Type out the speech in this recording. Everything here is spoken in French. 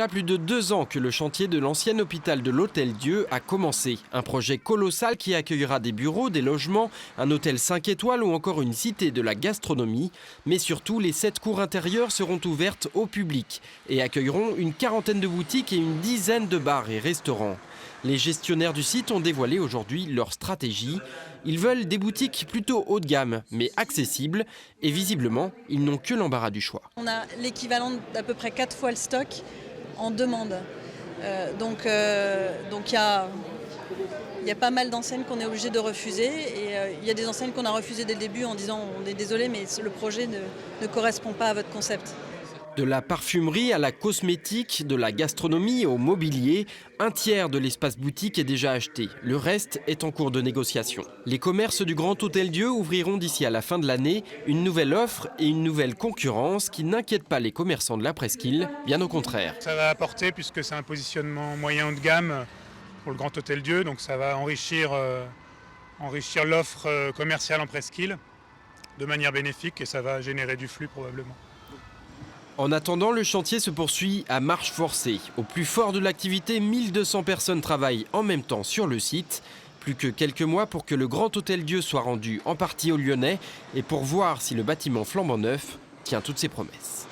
Il y a plus de 2 ans que le chantier de l'ancien hôpital de l'Hôtel-Dieu a commencé. Un projet colossal qui accueillera des bureaux, des logements, un hôtel 5 étoiles ou encore une cité de la gastronomie. Mais surtout, les 7 cours intérieures seront ouvertes au public et accueilleront une quarantaine de boutiques et une dizaine de bars et restaurants. Les gestionnaires du site ont dévoilé aujourd'hui leur stratégie. Ils veulent des boutiques plutôt haut de gamme, mais accessibles. Et visiblement, ils n'ont que l'embarras du choix. On a l'équivalent d'à peu près 4 fois le stock en demande. Donc il y a pas mal d'enseignes qu'on est obligé de refuser. Et il y a des enseignes qu'on a refusées dès le début en disant on est désolé mais le projet ne correspond pas à votre concept. De la parfumerie à la cosmétique, de la gastronomie au mobilier, un tiers de l'espace boutique est déjà acheté. Le reste est en cours de négociation. Les commerces du Grand Hôtel-Dieu ouvriront d'ici à la fin de l'année une nouvelle offre et une nouvelle concurrence qui n'inquiète pas les commerçants de la Presqu'île, bien au contraire. Ça va apporter, puisque c'est un positionnement moyen de gamme pour le Grand Hôtel-Dieu, donc ça va enrichir l'offre commerciale en Presqu'île de manière bénéfique et ça va générer du flux probablement. En attendant, le chantier se poursuit à marche forcée. Au plus fort de l'activité, 1200 personnes travaillent en même temps sur le site. Plus que quelques mois pour que le Grand Hôtel-Dieu soit rendu en partie aux Lyonnais et pour voir si le bâtiment flambant neuf tient toutes ses promesses.